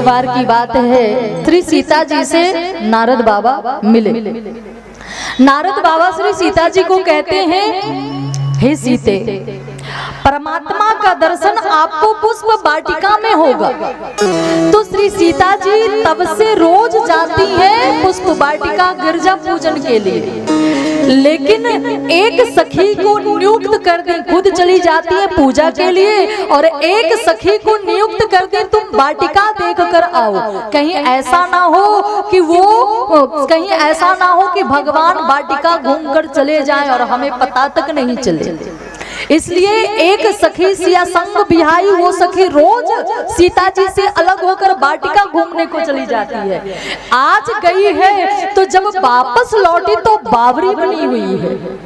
बार की बात है, श्री सीता जी से नारद बाबा मिले। नारद बाबा श्री सीता जी को कहते हैं, हे सीते, परमात्मा का दर्शन आपको पुष्प वाटिका में होगा। तो श्री सीता जी तब से रोज जाती है पुष्प वाटिका गिरजा पूजन के लिए, लेकिन एक सखी को नियुक्त कर दें, खुद चली जाती है पूजा के लिए, और एक सखी को नियुक्त कर दें, तुम वाटिका देख कर आओ। कहीं ऐसा ना हो कि भगवान वाटिका घूमकर चले जाएं और हमें पता तक नहीं चले। इसलिए एक सखी सिया संग बिहाई, वो सखी रोज सीता जी से अलग होकर वाटिका घूमने को चली जाती है। आज गई है तो जब वापस लौटी तो बावरी बनी हुई है।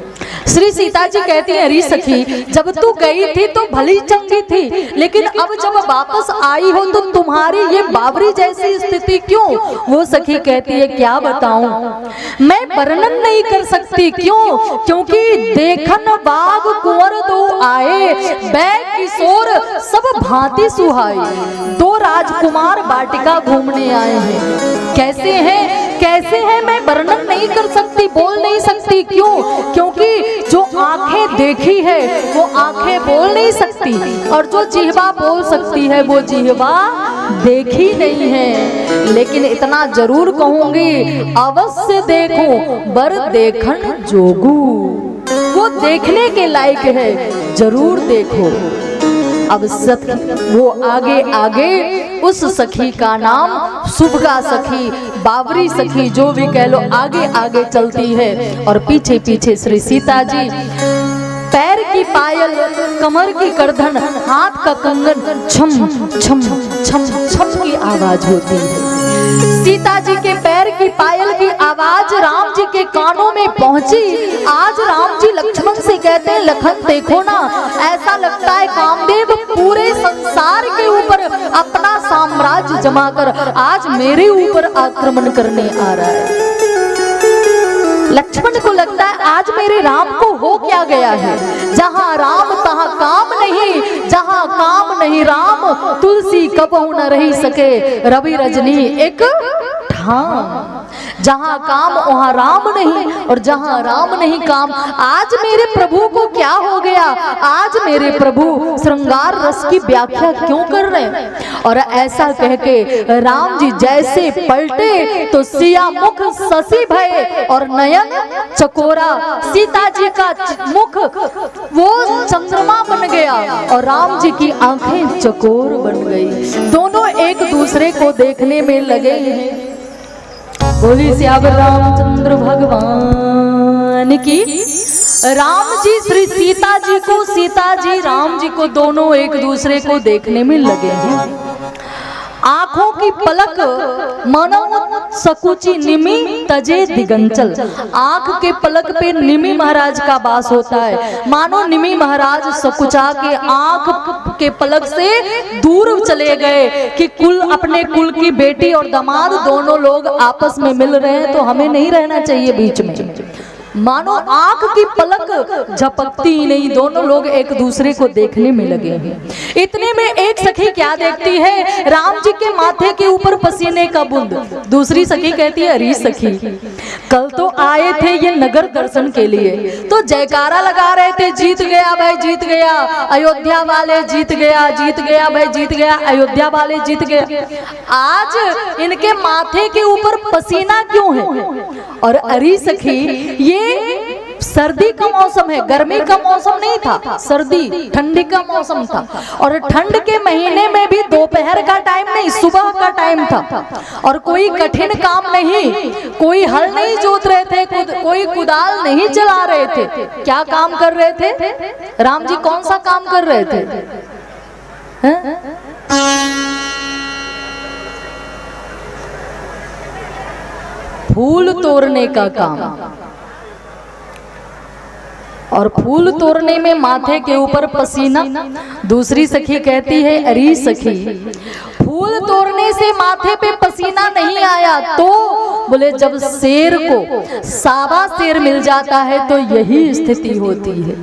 श्री सीता जी कहती है, अरे सखी, जब तू गई थी तो भली चंगी थी, लेकिन अब जब वापस आई हो तो तुम्हारी ये बावरी जैसी स्थिति क्यों? वो सखी कहती है, क्या बताऊं, मैं वर्णन नहीं कर सकती। क्यों? क्योंकि देखन बाग कुंवर दो आए, बैग किशोर सब भांति सुहाई। दो राजकुमार वाटिका घूमने आए हैं। कैसे हैं मैं वर्णन नहीं कर सकती, बोल नहीं सकती। क्यों? क्योंकि जो आंखें देखी है वो आंखें बोल नहीं सकती, और जो जिह्वा बोल सकती है वो जिह्वा देखी नहीं है। लेकिन इतना जरूर कहूंगी, अवश्य देखो बर देखन जोगू, वो देखने के लायक है, जरूर देखो। अब वो आगे उस सखी का नाम सुभगा सखी, बावरी सखी, जो भी कह लो, आगे चलती है, और पीछे श्री सीता जी। पैर की पायल, कमर की करधन, हाथ का कंगन, छम छम छम छम की आवाज होती है। सीता जी के पैर की पायल की आवाज राम जी के कानों में पहुंची। आज राम जी लक्ष्मण से कहते हैं, लखन देखो ना, ऐसा लगता है कामदेव पूरे संसार के ऊपर अपना साम्राज्य जमाकर आज मेरे ऊपर आक्रमण करने आ रहा है। लक्ष्मण को लगता है आज मेरे राम को हो क्या गया है। जहां राम तहां काम नहीं, जहां काम नहीं राम, तुलसी कबहू न रही सके, रवि रजनी एक ठाम। जहां काम वहां राम नहीं, और जहां राम नहीं काम। आज मेरे प्रभु को क्या हो गया? आज मेरे प्रभु श्रृंगार रस की व्याख्या क्यों कर रहे हैं? और ऐसा कह के राम जी जैसे पलटे तो सिया मुख शशि भय और नयन चकोरा। सीता जी का मुख वो चंद्रमा बन गया और राम जी की आंखें चकोर बन गई। दोनों एक दूसरे को देखने में लगे हैं। बोली सियावर रामचंद्र भगवान की। राम जी श्री सीता जी को, सीता जी राम जी को, दोनों एक दूसरे को देखने में लगे हैं। आंखों की पलक मानो सकुची निमि तजे दिगंचल। आंख के पलक पे निमि महाराज का वास होता है। मानो निमि महाराज सकुचा के आंख के पलक से दूर चले गए कि अपने कुल की बेटी और दामाद दोनों लोग आपस में मिल रहे हैं, तो हमें नहीं रहना चाहिए बीच में। मानो आंख की पलक झपकती नहीं, दोनों लोग एक दूसरे को देखने में लगे हैं। इतने में एक सखी क्या देखती है? राम जी के माथे के ऊपर पसीने का बूंद। दूसरी सखी कहती है, अरे सखी, कल तो आए थे ये नगर दर्शन के लिए, तो जयकारा लगा रहे थे, जीत गया भाई जीत गया, अयोध्या वाले जीत गया, जीत गया भाई जीत गया, अयोध्या वाले जीत गया। आज इनके माथे के ऊपर पसीना क्यों है? और अरे सखी, ये सर्दी का मौसम है, गर्मी का मौसम नहीं था, सर्दी ठंडी का मौसम था। और ठंड के महीने में भी दोपहर का टाइम नहीं, सुबह का टाइम था, और कोई कठिन काम नहीं, कोई हल नहीं जोत रहे थे, कोई कुदाल नहीं चला रहे थे। क्या काम कर रहे थे? राम जी कौन सा काम कर रहे थे? फूल तोड़ने का काम। और फूल तोड़ने में माथे के ऊपर पसीना। दूसरी सखी कहती है, अरे सखी, फूल तोड़ने से माथे पे पसीना नहीं आया तो बोले जब शेर को सावा शेर मिल जाता है तो यही स्थिति होती है।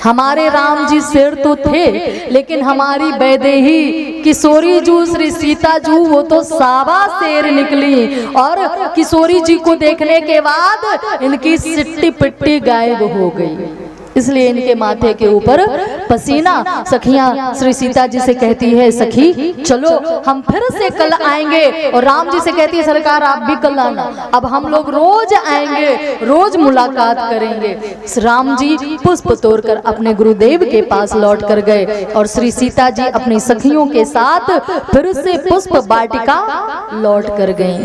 हमारे राम जी शेर तो थे, लेकिन हमारी वैदेही किशोरी जू श्री सीता जू वो तो सावा शेर निकली, और किशोरी जी को देखने के बाद इनकी सिट्टी पिट्टी गायब हो गई। इसलिए इनके माथे के ऊपर पसीना। सखियां श्री सीता जी से कहती है, सखी चलो हम फिर से कल आएंगे, और राम जी से कहती है, सरकार आप भी कल आना, अब हम लोग रोज आएंगे, रोज मुलाकात करेंगे। राम जी पुष्प तोड़कर अपने गुरुदेव के पास लौट कर गए, और श्री सीता जी अपनी सखियों के साथ फिर से पुष्प वाटिका लौट कर गईं।